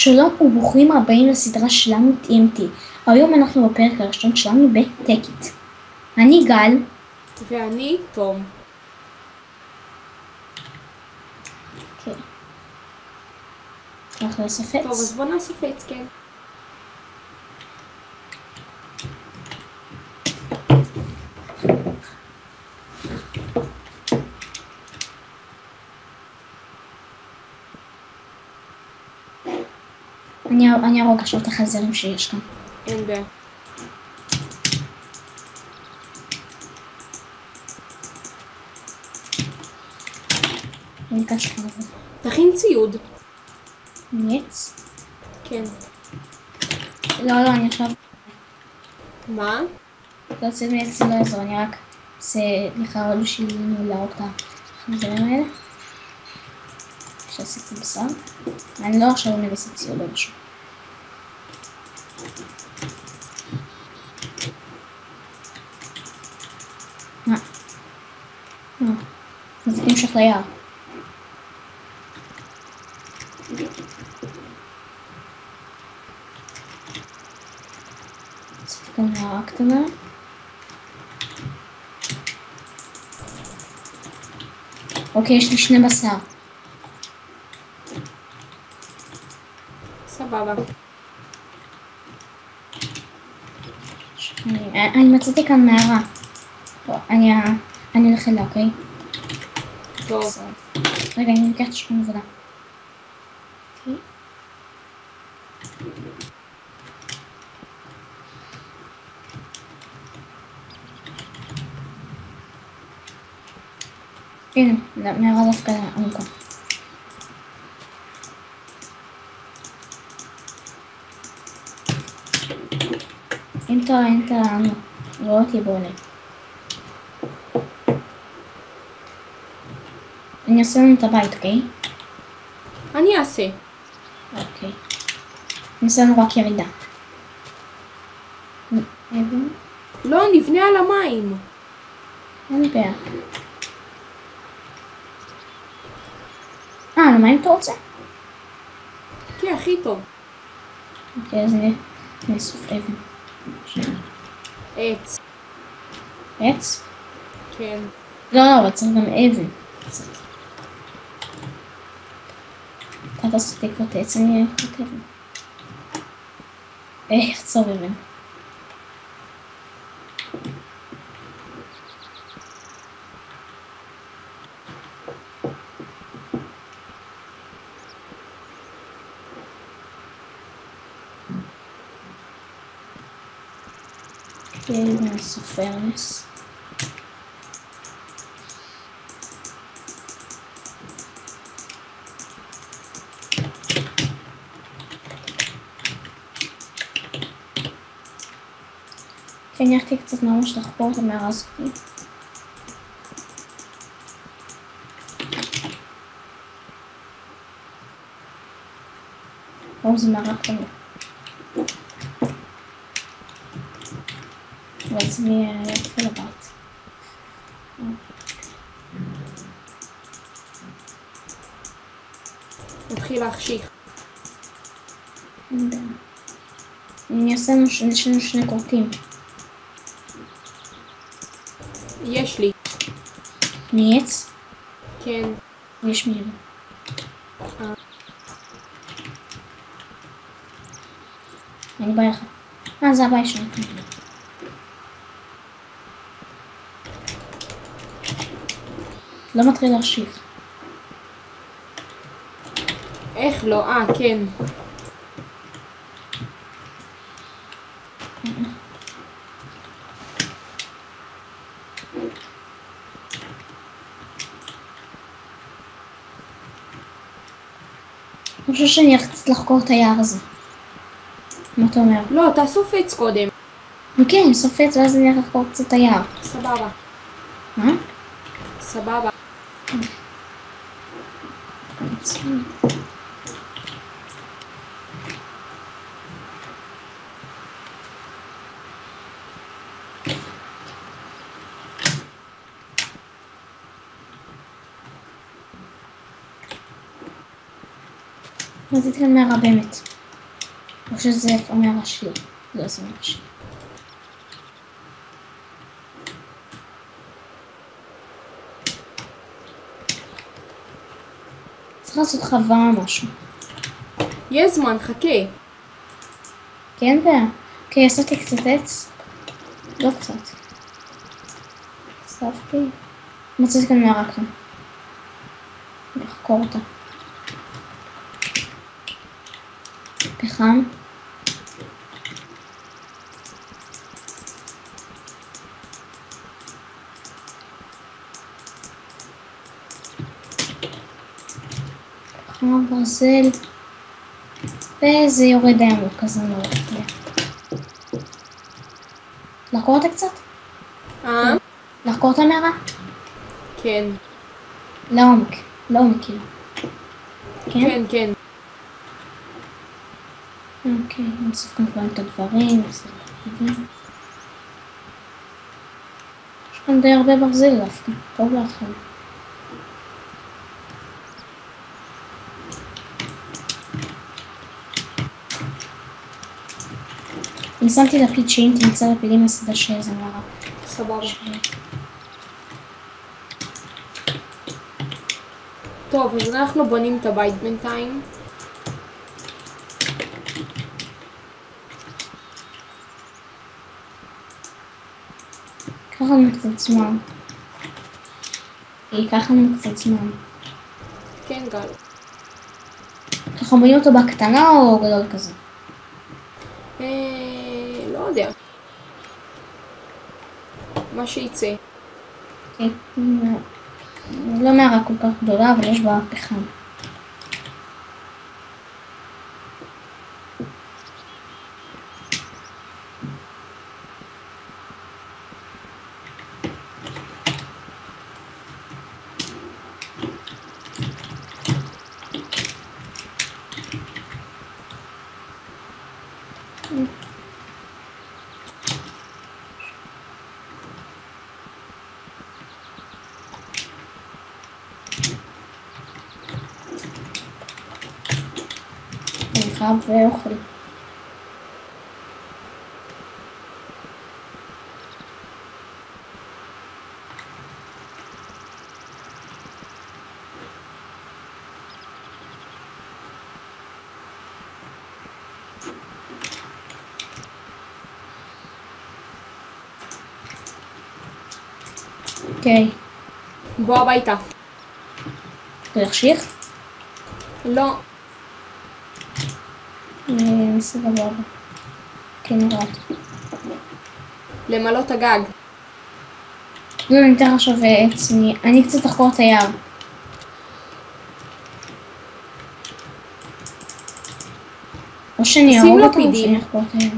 שלום וברוכים הבאים לסדרה שלנו TMT. היום אנחנו בפרק הראשון שלנו בטקית. אני גל. ואני תום. כן. אנחנו נאספץ. טוב, אז בוא נאספץ, כן. אני ארוג עכשיו את החזרים שיש כאן. אין בעיה. אני אקח שכם עבוד. תכין ציוד. נייץ? כן. לא, אני עכשיו... מה? לא עושה נייץ, זה לא יעזור, אני רק עושה לך עוד שלי להרוג את החזרים האלה. שעשיתי קצת בשר. אני לא עכשיו מנסה ציוד או משהו. אז נמשך ליער. עשיתי כאן הערה קטנה. אוקיי, יש לי 2 בשר. סבבה. אני מצאתי כאן מערה. אני הולך אליה, אוקיי? טוב. רגע, אני לוקח את השכם עבודה. אוקיי. הנה, מערה דווקא עמוקה. אין טענו. רואה אותי בעולה. אני אעשה לנו את הבית, אוקיי? אני אעשה. אוקיי. אני אעשה לנו רק ירידה. לא, נבנה על המים. אין בעיה. על המים אתה רוצה? כן, הכי טוב. אוקיי, אז נאסוף אבן. עץ. עץ? כן. לא, אבל צריך גם אבן. אתה תעשה תקוות עץ, אני אקוות אבן. יחצור אבן. נאסוף פרנס. כן, הלכתי קצת ממש לחפור את המערה הזאת. זה מערה קטנה. ואז אני אתחיל לבית. נתחיל להחשיך. אני אעשה לנו 2 קורטים. יש לי. נייץ? כן. יש מי. אני בא לך. זה הבית שלי. לא מתחיל להרשיך. איך לא? כן. אני חושב שאני הולכת קצת לחקור את היער הזה. מה אתה אומר? לא, תאסוף עץ קודם. וכן, אני סופץ ואז אני הולכת לחקור קצת את היער. סבבה. מה? סבבה. אז התחיל מערה באמת. או שזה המערה שלי. לא, זה המערה שלי. צריך לעשות חווה או משהו. יש זמן, חכה. כן בעיה. אוקיי, עשיתי קצת עץ. לא קצת. אספתי. מצאתי כאן מערה כאן. לחקור אותה. פחם. פחם, ברזל. וזה יורד עמוק, אז אני לא יודע. לחקור אותה קצת? לחקור את המערה? כן. לעומק. לעומק כאילו. כן, כן. אוקיי, נוסיף כאן את הדברים, נוסיף את התפקידים. יש כאן די הרבה ברזל דווקא, טוב להתחיל. אני שמתי לפיד שאם תמצא לפידים לסדה שזה מערה. סבבה. טוב, אז אנחנו בונים את הבית בינתיים. ייקח לנו קצת זמן. ייקח לנו קצת זמן. כן, גל. אנחנו בונים אותו בקטנה או גדול כזה? לא יודע. מה שיצא. כן, לא מערה כל כך גדולה, אבל יש בה פחם. אני חייב ואוכל. אוקיי. בוא הביתה. תמשיך? לא. סבבה. כן, נראה אותי. למלא את הגג. לא, אני אתן עכשיו עץ. אני קצת אחקור את היער. או שאני אהרוג אותו או שאני אחקור את היער.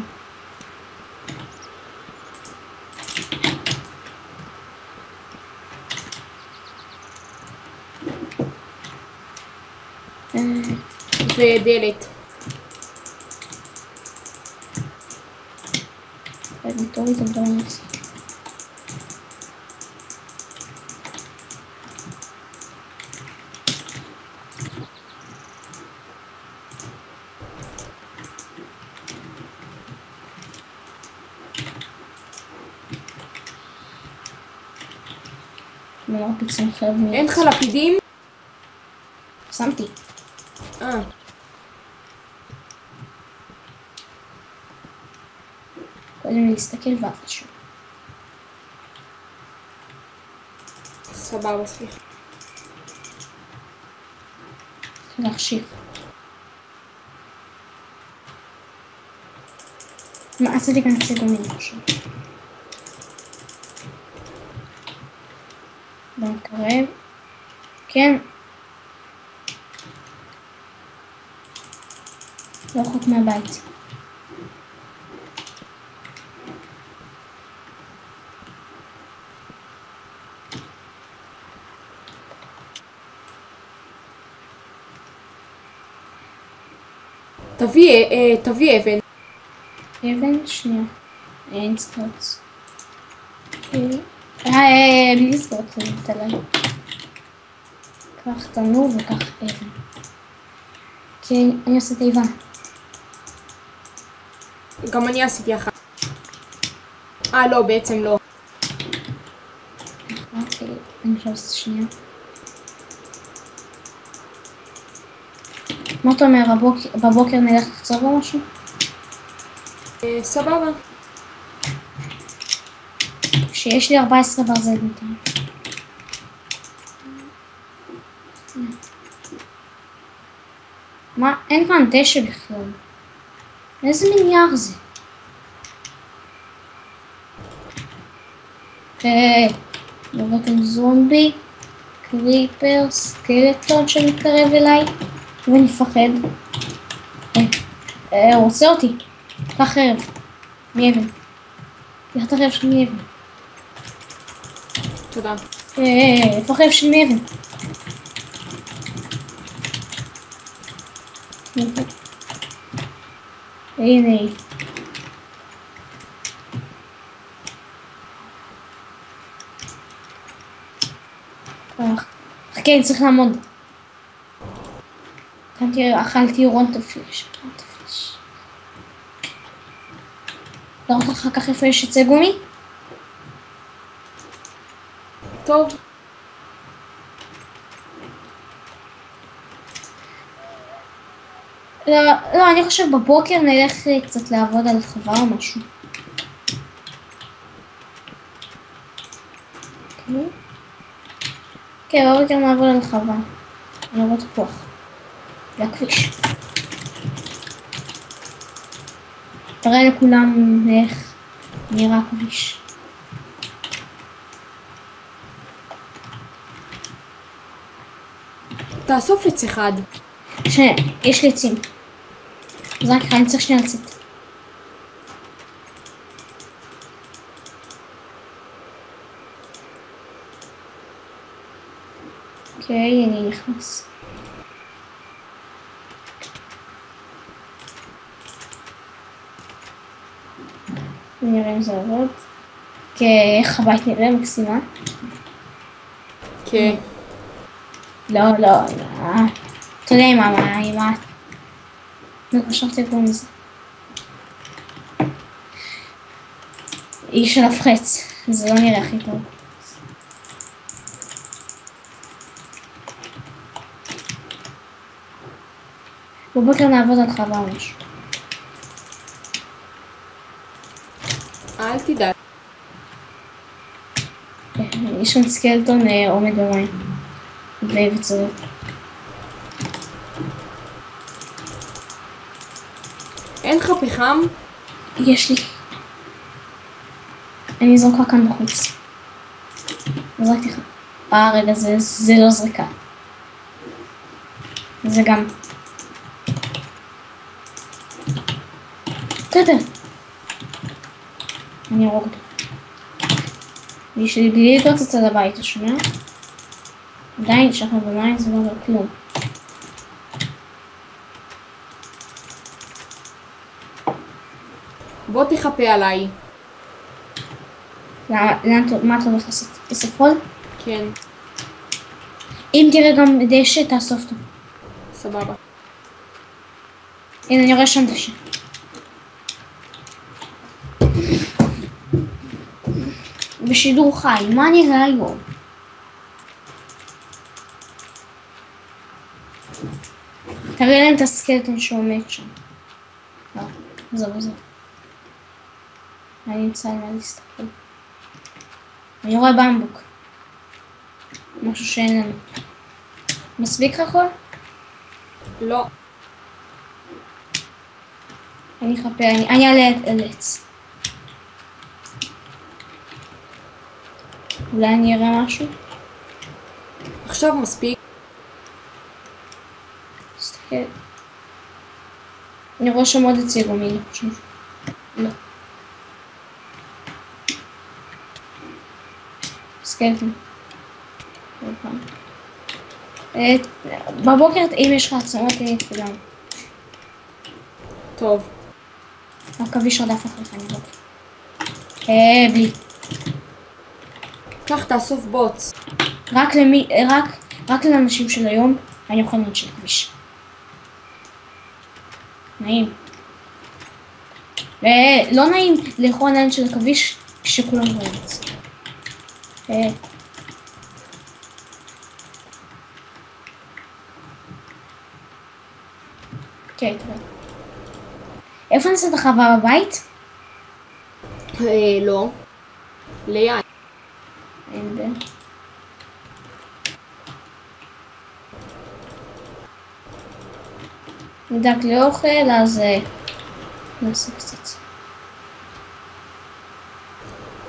ודלת. אני תוריד את הדברים הזה. לא פיצים חייב מי. אין לך לפידים? שמתי. קודם להסתכל ואף שוב. סבבה, סליחה. להחשיב. מה עשיתי כאן צדומים עכשיו? בוא נקרב. כן. לא רחוק מהבית. תביא אבן. אבן? שנייה. אין ספורט. בלי ספורט, חייבת עליי. קח תנור וקח אבן. כן, אני עושה תיבה. גם אני עשיתי אחת. לא, בעצם לא. אוקיי, אני חושבת שנייה. מה אתה אומר, בבוקר נלך לחצור או משהו? סבבה. שיש לי 14 ברזל בינתיים. מה? אין כאן דשא בכלל. איזה מין יער זה? לראות עם זומבי, קריפר, סקלטון שמתקרב אליי ואני מפחד. הוא רוצה אותי. קח חרב. מאבן. קח את החרב של מאבן. תודה. איפה החרב של מאבן? הנה. חכה, אני צריך לעמוד. אכלתי רונטפלש. לראות אחר כך איפה יש עצי גומי? טוב. לא, אני חושב בבוקר נלך קצת לעבוד על חווה או משהו. כן, בבוקר נעבוד על חווה. אני לא בטוח. לכביש. תראה לכולם איך נראה הכביש. תאסוף עץ אחד. יש לי עצים. אז רק אני צריך שנייה לצאת. אוקיי, אני נכנס. נראה אם זה עובד. איך הבית נראה מקסימה? כן. לא. אתה יודע מה? לא חשבתי כבר מזה. איש של הפחץ, זה לא נראה הכי טוב. בבוקר נעבוד על חווה או משהו. אל תדאג. יש שם סקלטון עומד במים. וצורך. אין לך פחם? יש לי. אני זרוקה כאן בחוץ. זרקתי לך. רגע, זה לא זריקה. זה גם. תודה. אני ארוג אותו. בשביל בלי להתפוצץ עד הבית, אתה שומע? עדיין שאנחנו במים זה לא אומר כלום. בוא תחפה עליי. מה אתה הולך לעשות? אסף חול? כן. אם תראה גם דשא, תאסוף אותו. סבבה. הנה, אני רואה שם דשא. בשידור חי, מה נראה היום? תראה להם את הסקלטון שעומד שם. זהו. אני נמצא עם מה להסתכל. אני רואה במבוק. משהו שאין לנו. מספיק רחוק? לא. אני אחפה, אני אעלה על עץ. אולי אני אראה משהו? עכשיו מספיק. תסתכל. אני רואה שם עוד עצי גומי, אני חושב. לא. סקלטון. בבוקר, אם יש לך עצמות, תהיה את כולם. טוב. עכביש רדף אחריך, אני רואה. בלי. קח, תאסוף בוץ. רק לאנשים של היום, אני אוכל של כביש. נעים. לא נעים לאכול עין של עכביש כשכולם רואים את זה. כן, תראה. איפה נעשית החווה בבית? לא. ליד. אין בה. נדאג לאוכל, אז נעשה קצת.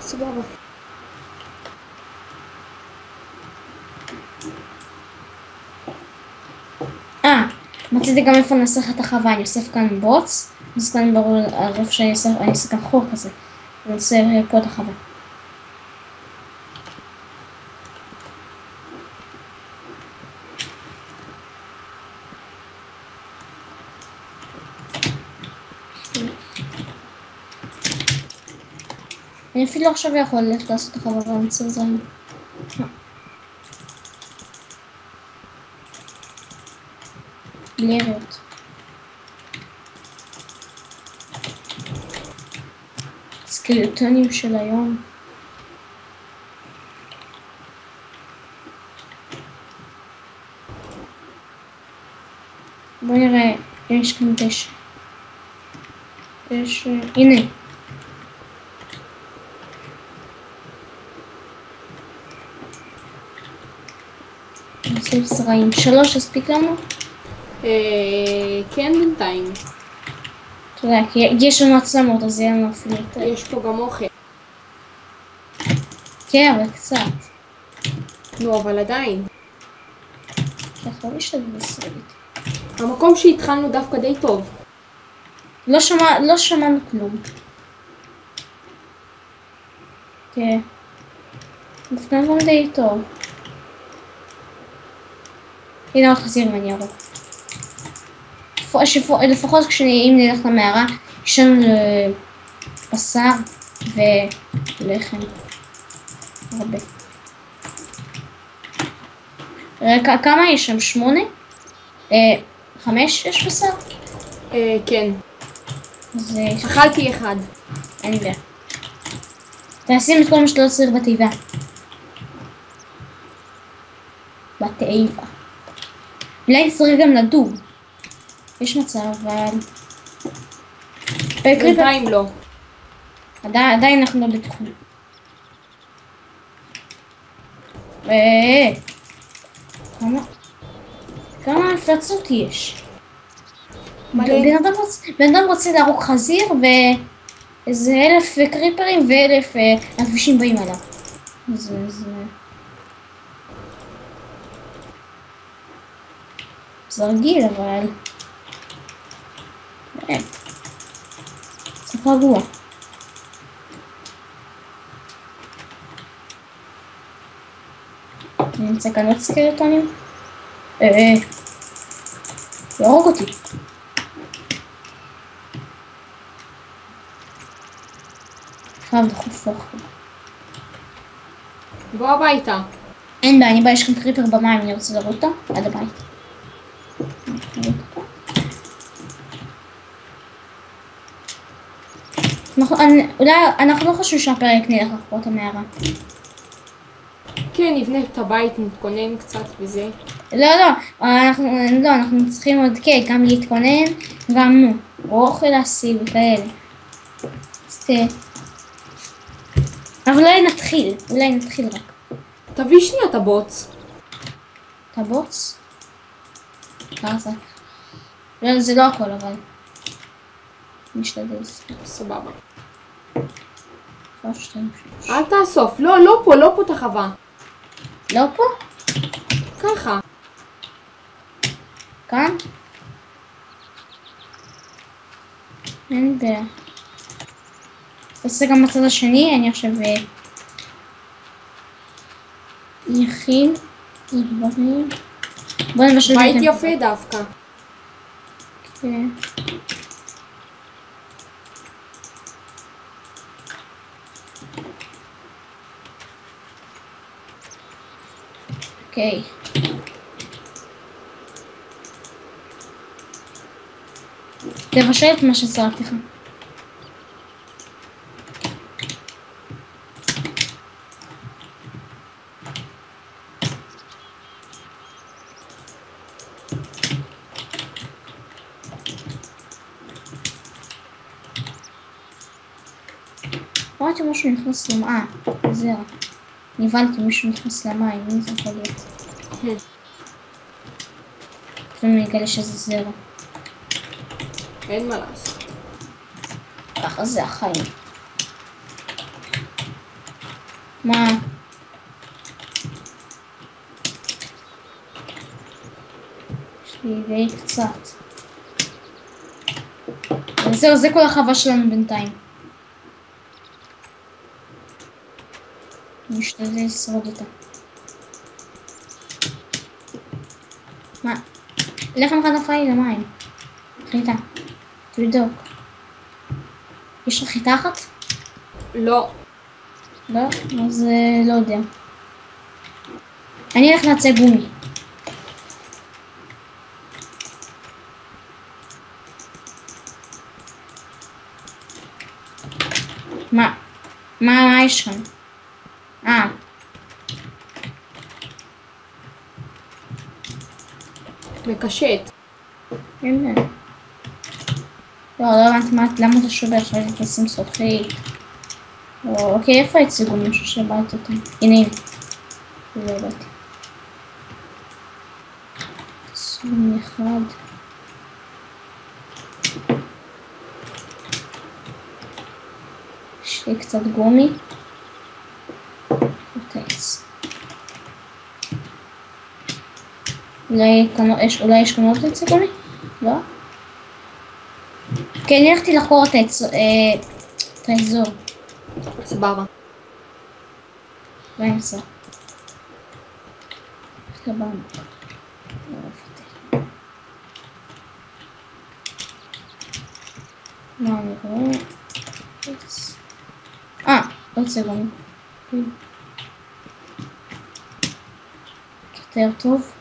סבבה. מצאתי גם איפה נעשה את החווה, אני אוסף כאן בוץ, אז כאן ברור על איפה שאני אעשה כאן חור כזה. אני אעשה פה את החווה. אני אפילו עכשיו יכול ללכת לעשות את החווה ולמצוא זין. בלי יריות. סקלטונים של היום. בוא נראה, יש כאן דשא. הנה. נוסיף זרעים. 3 הספיק לנו? כן, בינתיים. אתה יודע, כי יש לנו עצמות, אז יהיה לנו אפילו יותר. יש פה גם אוכל. כן, אבל קצת. נו, אבל עדיין. יכול להשתדל בישראלית. המקום שהתחלנו דווקא די טוב. לא שמענו כלום. כן. דווקא גם די טוב. הנה עוד חזיר ואני ארוך. לפחות אם נלך למערה, יש לנו בשר ולחם. הרבה. כמה יש שם? 8? 5 יש בשר? כן. אז אכלתי אחד. אין בעיה. תשים את כל מה שאתה לא צריך בתיבה. בתיבה. אולי נצטרך גם לדוג. יש מצב, אבל... בינתיים לא. עדיין אנחנו לא בטוחים. כמה מפלצות יש? בן אדם רוצה להרוג חזיר ואיזה 1000 קריפרים ו1000 עכבישים באים עליו. זה רגיל, אבל... זה רגוע. אני נמצא כאן עוד סקלטונים. יהרוג אותי. חייב דחוף אוכל. בוא הביתה. אין בעיה, אני באה, יש כאן קריפר במים, אני רוצה לראות אותו עד הבית. אולי אנחנו לא חושבים שהפרק נלך לחפור את המערה. כן, נבנה את הבית, נתכונן קצת וזה. אנחנו צריכים עוד גם להתכונן, גם אוכל להשיג וכאלה. אבל אולי נתחיל רק. תביא שנייה את הבוץ. את הבוץ? זה לא הכל, אבל... נשתדל. סבבה. אל תאסוף. לא פה את החווה. לא פה? ככה. כאן? אין בעיה. תעשה גם בצד השני, אני עכשיו יכין דברים. בוא נבשל את זה. בית יפה דווקא. כן. אוקיי. תבשל את מה שצרפתי לך. ראיתי משהו נכנס למים. זרע. נבלתי מישהו נכנס למים, מי זה יכול להיות? לפעמים נגלה שזה זרע. אין מה לעשות. ככה זה החיים. מה? יש לי די קצת. וזהו, זה כל החווה שלנו בינתיים. נשתדל לשרוד אותה. מה? לך לך נפל לי למים. חיטה. תבדוק. יש לך חיטה אחת? לא. לא? אז לא יודע. אני אלך לעצי גומי. מה יש כאן? מקשט. הנה. לא הבנתי למה אתה שובר, עכשיו אני אשים סופי. אוקיי, איפה הציגו מישהו שבאת אותם? הנה. לא הבאתי. צום אחד. יש לי קצת גומי. קוטץ. אולי יש כאן עוד עצי גומי? לא? כן, אני הלכתי לחקור את האזור. סבבה. באמצע. סבבה. מה אני רואה? עוד סגון. יותר טוב.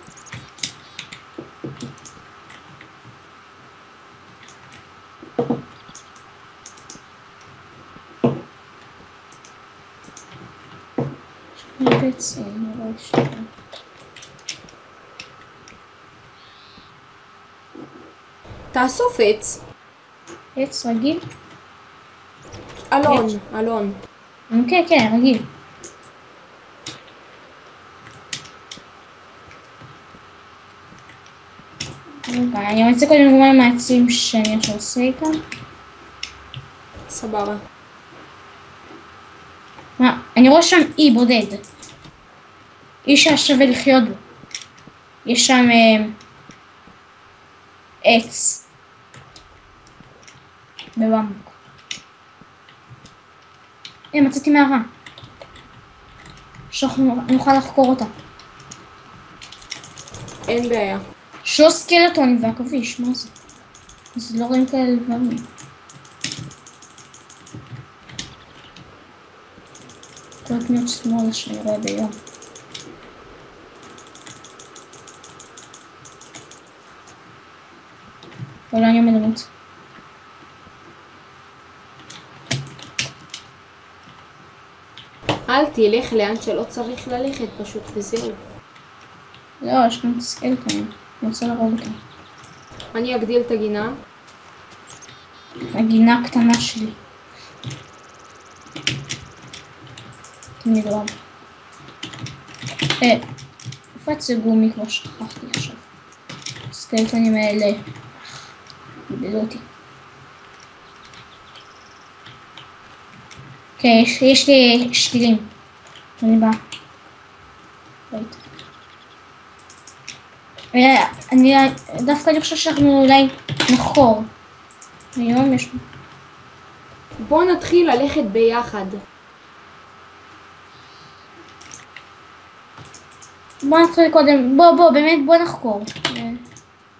תאסוף עץ. עץ רגיל? אלון. כן, רגיל. אני רוצה קודם לגמרי מהעצים שאני עכשיו עושה איתם. סבבה. אני רואה שם אי בודד. אי ששווה לחיות בו. יש שם עץ. בבמבוק. מצאתי מערה. נוכל לחקור אותה. אין בעיה. 3 סקלטונים והכביש, מה זה? אז לא רואים כאלה דברים. כל פניות שמאלה שאני רואה ביום. אבל אני עומד למות. אל תלך לאן שלא צריך ללכת פשוט וזהו. לא, יש כאן סקלטונים. אני רוצה לראות אותם. אני אגדיל את הגינה. הגינה הקטנה שלי. תמיד רב. איפה גומי כבר שכחתי עכשיו. הסקלטונים האלה. איבדו אותי. אוקיי, יש לי שתילים. אני באה. דווקא אני חושב שאנחנו אולי נחקור. היום יש... בוא נתחיל ללכת ביחד. בוא נתחיל קודם, באמת בוא נחקור.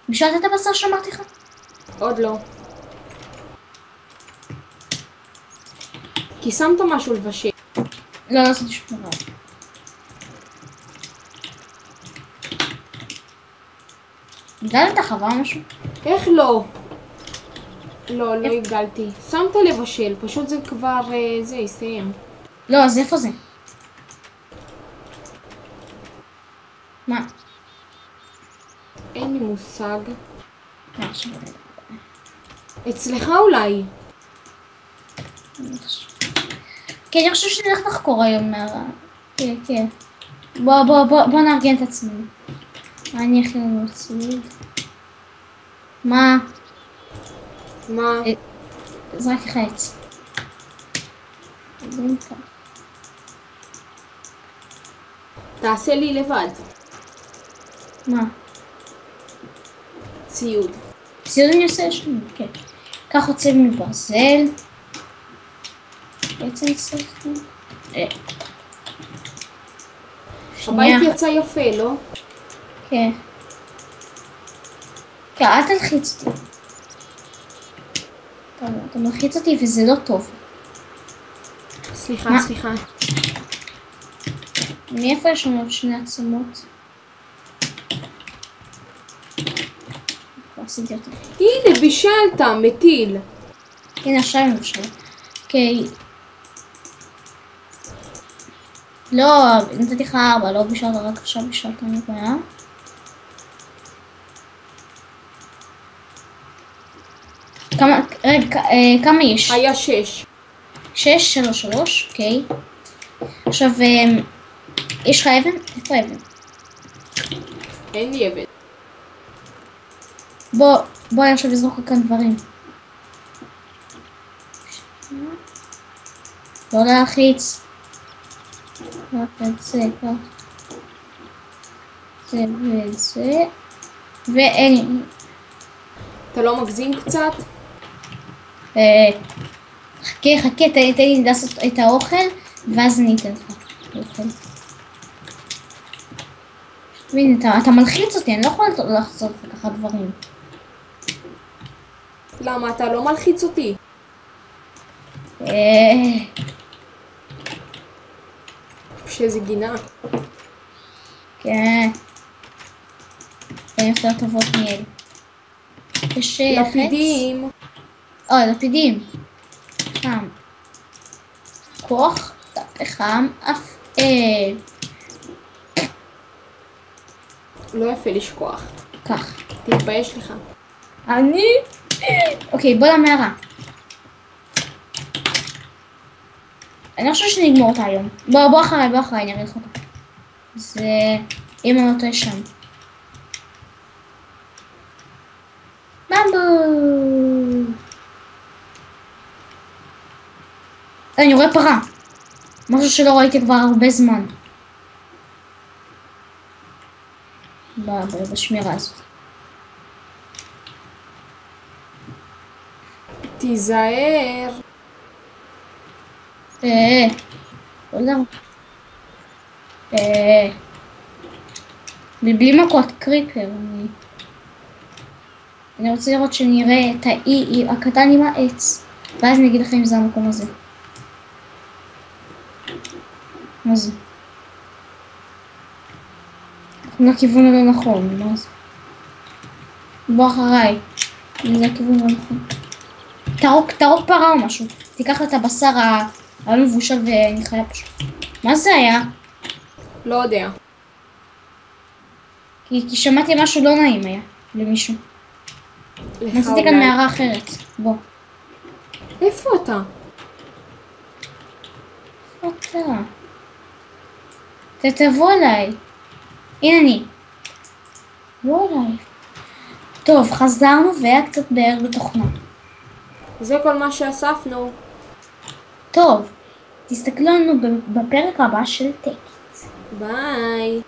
בשעת את הבשר שאמרתי לך? עוד לא. כי שמת משהו לבשל. לא עשיתי שום דבר. הגדלת חווה משהו? איך לא? לא הגדלתי. שמת לבשל, פשוט זה כבר, זה הסתיים. לא, אז איפה זה? מה? אין לי מושג. עכשיו. אצלך אולי. כן, אני חושב שנלך לחקור היום מהרע. כן, כן. בוא נארגן את עצמנו. מה אני הכי לנו ציוד? מה? מה? זרק לך עץ. תעשה לי לבד. מה? ציוד. ציוד אני עושה שם, כן. קח עוצב מברזל. בעצם צריך... הבית יצא יפה, לא? כן. כן, אל תלחיץ אותי. אתה מלחיץ אותי וזה לא טוב. סליחה, מה? סליחה. מאיפה יש לנו עוד שני עצמות? עשיתי אותה. הנה, בישלת, מטיל. הנה עכשיו אני חושב. אוקיי. לא, נתתי לך 4, לא בישלת, רק עכשיו בישלת, אני בעיה. כמה יש? היה 6. 6, 3, 3, אוקיי. עכשיו, יש לך אבן? איפה אבן? אין לי אבן. בוא אני עכשיו אזרוק כאן דברים. לא להלחיץ. רק את זה, זה וזה. ואין. אתה לא מגזים קצת? חכה, תן לי לעשות את האוכל, ואז אני אתן לך אוכל. והנה, אתה מלחיץ אותי, אני לא יכולה לחזור ככה דברים. למה? אתה לא מלחיץ אותי. שזה גינה. כן. הן יותר טובות מאלה. יש חץ. לפידים. לפידים. חם. כוח, חם, אפל. לא יפה לשכוח. כך. תתבייש לך. אוקיי, בוא למערה. אני חושב שנגמור אותה היום. בוא אחריי, אני אראה לך אותה. זה... אם אני לא טועה שם. במבו! אני רואה פרה. משהו שלא ראיתי כבר הרבה זמן. בשמירה הזאת. תיזהר. תודה. בלי מכות קריפר. אני רוצה לראות שנראה את האי הקטן עם העץ. ואז אני אגיד לכם אם זה המקום הזה. מה זה? אנחנו לכיוון הלא נכון, מה זה? בוא אחריי. זה הכיוון הלא נכון. תרוק פרה או משהו. תיקח את הבשר המבושל ואני חיה פשוט. מה זה היה? לא יודע. כי שמעתי משהו לא נעים היה למישהו. נסעתי כאן מערה אחרת. בוא. איפה אתה? איפה אתה? תבוא אליי. הנה אני. בוא אליי. טוב, חזרנו והיה קצת בער בתוכנה. זה כל מה שאספנו. טוב, תסתכלו לנו בפרק הבא של טקט. ביי.